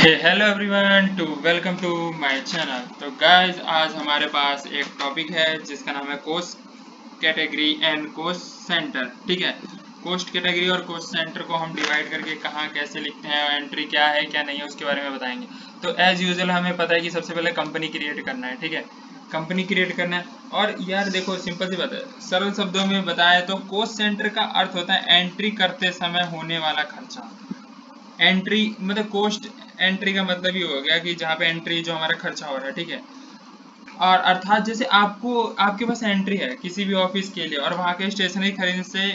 Hello everyone to welcome to my channel. तो guys आज हमारे पास एक टॉपिक है जिसका नाम है cost category and cost centre. ठीक है, कोस्ट कैटेगरी और कोस्ट सेंटर को हम डिवाइड करके कहाँ कैसे लिखते हैं, एंट्री क्या है क्या नहीं है उसके बारे में बताएंगे। तो एज यूजुअल हमें पता है कि सबसे पहले कंपनी क्रिएट करना है। ठीक है, कंपनी क्रिएट करना है। और यार देखो सिंपल सी बात है, सरल शब्दों में बताया तो कोस्ट सेंटर का अर्थ होता है एंट्री करते समय होने वाला खर्चा। एंट्री मतलब कोस्ट एंट्री का मतलब ये हो गया कि जहाँ पे एंट्री जो हमारा खर्चा हो रहा है। ठीक है, और अर्थात जैसे आपको आपके पास एंट्री है किसी भी ऑफिस के लिए और वहाँ के स्टेशनरी खरीदने से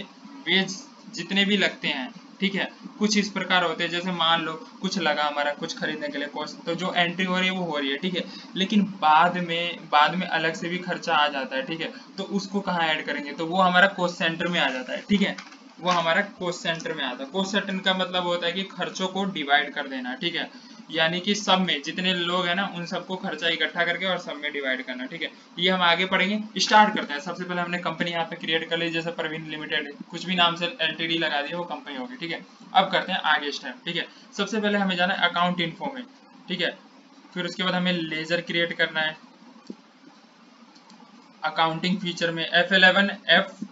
वेज जितने भी लगते हैं, ठीक है, कुछ इस प्रकार होते हैं। जैसे मान लो कुछ लगा हमारा कुछ खरीदने के लिए कॉस्ट, तो जो एंट्री हो रही है वो हो रही है। ठीक है, लेकिन बाद में अलग से भी खर्चा आ जाता है। ठीक है, तो उसको कहाँ ऐड करेंगे, तो वो हमारा कॉस्ट सेंटर में आ जाता है। ठीक है, वो हमारा कॉस्ट सेंटर में आता है। कॉस्ट सेंटर का मतलब होता है कि खर्चों को डिवाइड कर देना। ठीक है, यानी कि सब में जितने लोग हैं ना उन सबको खर्चा इकट्ठा करके और सब में डिवाइड करना। ठीक है, ये हम आगे पढ़ेंगे। स्टार्ट करते हैं। सबसे पहले हमने कंपनी यहाँ पे क्रिएट कर ली, जैसे प्रवीण लिमिटेड, कुछ भी नाम से एलटीडी लगा दिया वो कंपनी होगी। ठीक है, अब करते हैं आगे स्टेप। ठीक है, सबसे पहले हमें जाना है अकाउंट इन्फो में। ठीक है, फिर उसके बाद हमें लेजर क्रिएट करना है। अकाउंटिंग फीचर में F11 F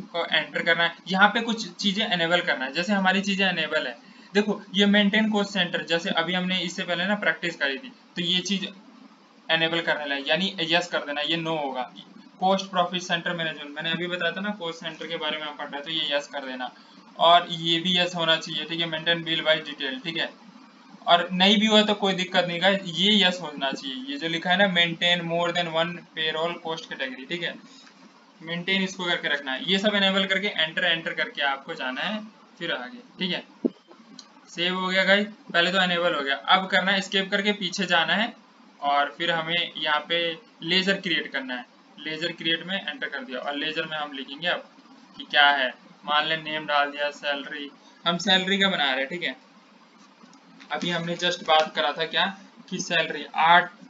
को एंटर करना है। यहाँ पे कुछ चीजें एनेबल करना है। जैसे हमारी चीजें एनेबल है, देखो ये मेंटेन कॉस्ट सेंटर, जैसे अभी हमने इससे पहले ना प्रैक्टिस करी थी, तो ये चीज एनेबल करने लगे यानी यस कर देना, ये नो होगा। कॉस्ट प्रॉफिट सेंटर मैनेजमेंट मैंने अभी बताया था ना, कॉस्ट सेंटर के बारे में हम पढ़ रहे हैं, तो ये यस कर देना। और ये भी यस होना चाहिए। ठीक है, मेंटेन बिल बाय डिटेल। ठीक है, और नहीं भी हुआ तो कोई दिक्कत नहीं गाइस, ये यस होना चाहिए। ये जो लिखा है ना, maintain more than one payroll cost category. ठीक है, मेंटेन इसको करके रखना है। ये सब एनेबल करके एंटर एंटर करके आपको जाना है फिर आगे। ठीक है, सेव हो गया गाइस, पहले तो एनेबल हो गया। अब करना है स्केप करके पीछे जाना है और फिर हमें यहाँ पे लेजर क्रिएट करना है। लेजर क्रिएट में एंटर कर दिया और लेजर में हम लिखेंगे अब कि क्या है। मान लें नेम डाल दिया, सैलरी, हम सैलरी का बना रहे हैं। ठीक है, अभी हमने जस्ट बात करा था क्या कि salary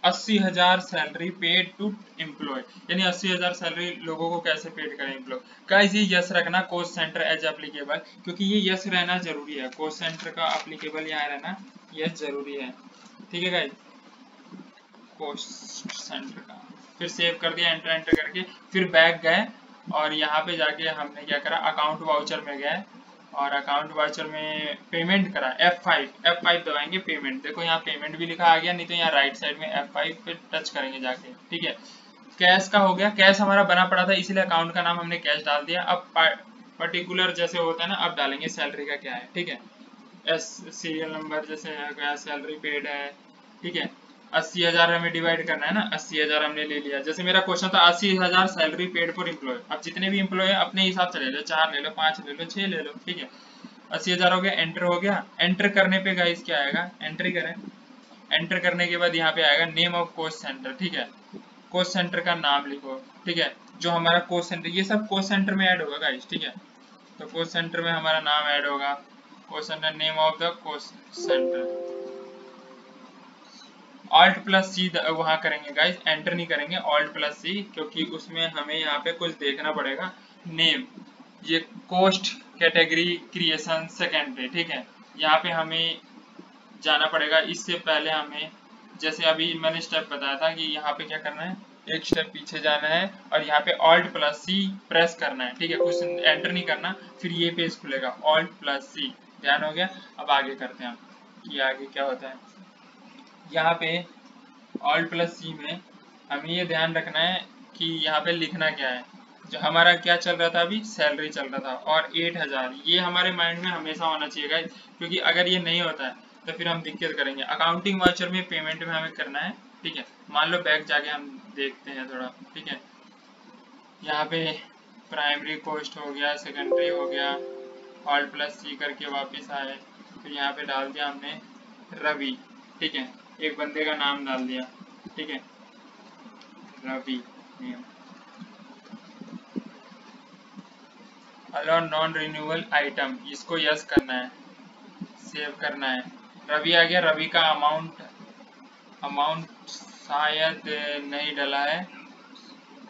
80,000 salary paid to employ, यानी 80,000 सैलरी लोगों को कैसे पेड करें एम्प्लॉय। गाइस ये यस रखना कॉस्ट सेंटर एज एप्लीकेबल, क्योंकि ये यस रहना जरूरी है। कॉस्ट सेंटर का एप्लीकेबल यहाँ रहना यस जरूरी है। ठीक है गाइस, कॉस्ट सेंटर का फिर सेव कर दिया एंटर एंटर करके, फिर बैक गए और यहाँ पे जाके हमने क्या करा, अकाउंट वाउचर में गए और अकाउंट वाउचर में पेमेंट करा। F5 दबाएंगे, पेमेंट, देखो यहाँ पेमेंट भी लिखा आ गया, नहीं तो यहाँ राइट साइड में F5 पे टच करेंगे जाके। ठीक है, कैश का हो गया, कैश हमारा बना पड़ा था इसलिए अकाउंट का नाम हमने कैश डाल दिया। अब पर्टिकुलर जैसे होता है ना, अब डालेंगे सैलरी का क्या है। ठीक है, एस सीरियल नंबर जैसे है क्या, सैलरी पेड है। ठीक है, 80,000 हमें डिवाइड करना है ना, 80,000 हमने ले लिया। जैसे मेरा क्वेश्चन था 80,000 सैलरी पेड फॉर एम्प्लॉय, अब जितने भी एम्प्लॉय है अपने हिसाब से ले लो, 4 ले लो, 5 ले लो, 6 ले लो। ठीक है, 80,000 हो गया, एंटर हो गया। एंटर करने पे गाइस क्या आएगा, एंट्री करें। एंटर करने के बाद यहाँ पे आएगा नेम ऑफ कोस्ट सेंटर। ठीक है, कोस्ट सेंटर का नाम लिखो। ठीक है, जो हमारा कोस्ट सेंटर, ये सब कोस्ट सेंटर में ऐड होगा गाइस। ठीक है, तो कोस्ट सेंटर में हमारा नाम ऐड होगा, cost centre, name of the cost centre. Alt plus C वहां करेंगे गाइस, एंटर नहीं करेंगे, ऑल्ट प्लस सी, क्योंकि उसमें हमें यहाँ पे कुछ देखना पड़ेगा। नेम, ये कोस्ट कैटेगरी क्रिएशन सेकेंडरी। ठीक है, यहाँ पे हमें जाना पड़ेगा। इससे पहले हमें, जैसे अभी मैंने स्टेप बताया था कि यहाँ पे क्या करना है, एक स्टेप पीछे जाना है और यहाँ पे ऑल्ट प्लस सी प्रेस करना है। ठीक है, कुछ एंटर नहीं करना, फिर ये पेज खुलेगा, ऑल्ट प्लस सी। ध्यान हो गया। अब आगे करते हैं हम कि आगे क्या होता है। यहाँ पे ऑल्ट प्लस सी में हमें ये ध्यान रखना है कि यहाँ पे लिखना क्या है। जो हमारा क्या चल रहा था अभी, सैलरी चल रहा था और 8,000, ये हमारे माइंड में हमेशा होना चाहिए गाइस, क्योंकि अगर ये नहीं होता है तो फिर हम दिक्कत करेंगे। अकाउंटिंग वाउचर में पेमेंट में हमें करना है। ठीक है, मान लो बैक जाके हम देखते हैं थोड़ा। ठीक है, यहाँ पे प्राइमरी कॉस्ट हो गया, सेकेंडरी हो गया, ऑल्ट प्लस सी करके वापस आए, फिर यहाँ पे डाल दिया हमने रवि। ठीक है, एक बंदे का नाम डाल दिया। ठीक है, Ravi name, allow non renewal item, इसको यस करना है, सेव करना है। रवि आ गया। रवि का अमाउंट, अमाउंट शायद नहीं डला है,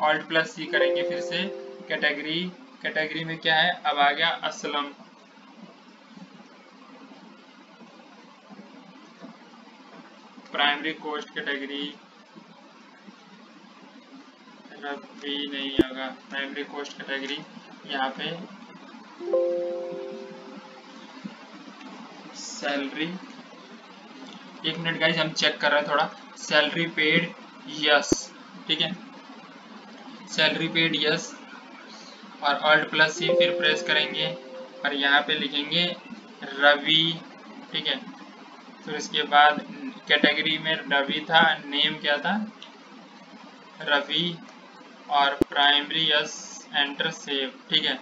ऑल्ट प्लस सी करेंगे फिर से। कैटेगरी, कैटेगरी में क्या है, अब आ गया Aslam. Primary cost category Ravi नहीं होगा, प्राइमरी कोस्ट कैटेगरी यहाँ पे सैलरी, एक मिनट गाइस हम चेक कर रहे हैं थोड़ा, सैलरी पेड यस, ठीक है, सैलरी पेड यस और ऑल्ट प्लस सी फिर प्रेस करेंगे और यहाँ पे लिखेंगे रवि, ठीक है, फिर उसके बाद कैटेगरी में रवि था, नेम क्या था रवि और प्राइमरी यस, एंटर सेव, ठीक है।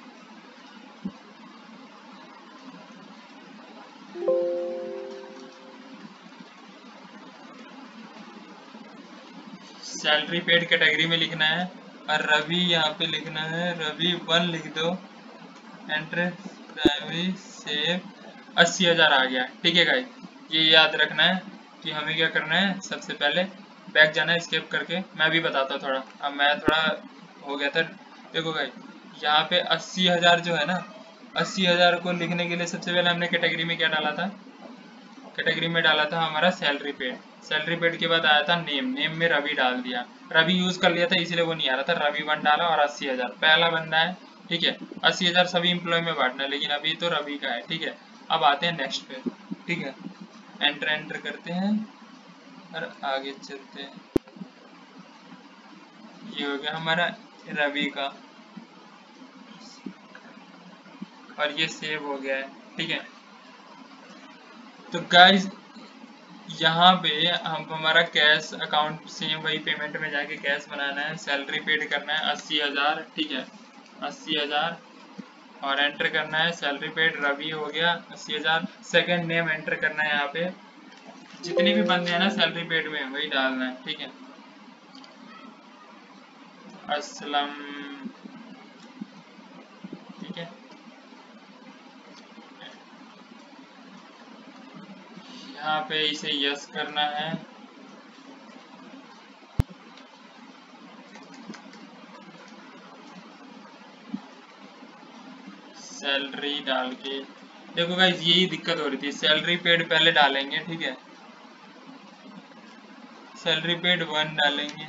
सैलरी पेड कैटेगरी में लिखना है और रवि यहाँ पे लिखना है, रवि 1 लिख दो, एंटर, प्राइमरी सेव, 80,000 आ गया, ठीक है गाइस। ये याद रखना है कि हमें क्या करना है, सबसे पहले बैक जाना है स्किप करके, मैं भी बताता हूँ थोड़ा, अब मैं थोड़ा हो गया था। देखो गाइस यहाँ पे 80,000 जो है ना, 80,000 को लिखने के लिए सबसे पहले हमने कैटेगरी में क्या डाला था, कैटेगरी में डाला था हमारा सैलरी पेड, सैलरी पेड के बाद आया था नेम, नेम में रवि डाल दिया, रवि यूज कर लिया था इसलिए वो नहीं आ रहा था, रवि 1 डाला और 80,000 पहला बंदा है, ठीक है, 80,000 सभी एम्प्लॉय में बांटना है लेकिन अभी तो रवि का है, ठीक है। अब आते हैं नेक्स्ट पे, ठीक है, एंटर एंटर करते हैं और आगे चलते हैं, ये हो गया हमारा रवि का और ये सेव हो गया है, ठीक है। तो गाइस यहाँ पे हम हमारा कैश अकाउंट सेम वही पेमेंट में जाके कैश बनाना है, सैलरी पेड करना है 80,000, ठीक है, 80,000 और एंटर करना है, सैलरी पेड रवि हो गया 80,000, सेकंड नेम एंटर करना है, यहाँ पे जितने भी बंदे हैं ना सैलरी पेड में वही डालना है, ठीक है, असलम, ठीक है, यहाँ पे इसे यस करना है, सैलरी डाल के, देखो गाइस यही दिक्कत हो रही थी, सैलरी पेड पहले डालेंगे, ठीक है, सैलरी पेड 1 डालेंगे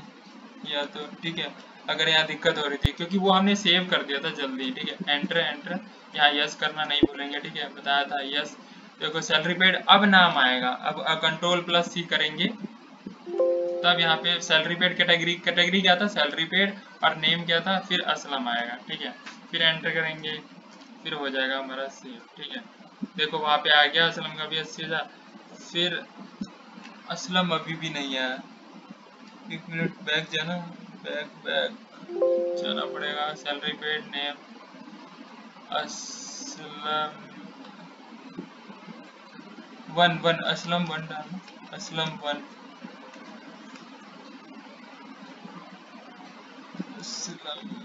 या तो, ठीक है, अगर यहाँ दिक्कत हो रही थी क्योंकि वो हमने सेव कर दिया था जल्दी, ठीक है, एंटर एंटर, यहाँ यस करना नहीं भूलेंगे, ठीक है, बताया था यस। देखो सैलरी पेड अब नाम आएगा, अब कंट्रोल प्लस सी करेंगे तब यहाँ पे सैलरी पेड कैटेगरी, कैटेगरी क्या था सैलरी पेड और नेम क्या था फिर असलम आएगा, ठीक है, फिर एंटर करेंगे फिर हो जाएगा हमारा सेव, ठीक है। देखो वहाँ पे आ गया असलम का भी 80,000, फिर असलम अभी भी नहीं आया, एक मिनट बैक जाना, बैक जाना पड़ेगा, salary paid name Aslam 1 Aslam 1 डालना, असलम 1 असलम।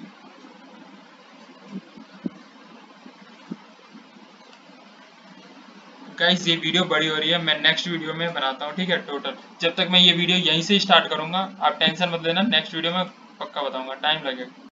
गाइस ये वीडियो बड़ी हो रही है, मैं नेक्स्ट वीडियो में बनाता हूँ, ठीक है, टोटल जब तक मैं ये वीडियो यहीं से स्टार्ट करूंगा आप टेंशन मत लेना, नेक्स्ट वीडियो में पक्का बताऊंगा, टाइम लगेगा।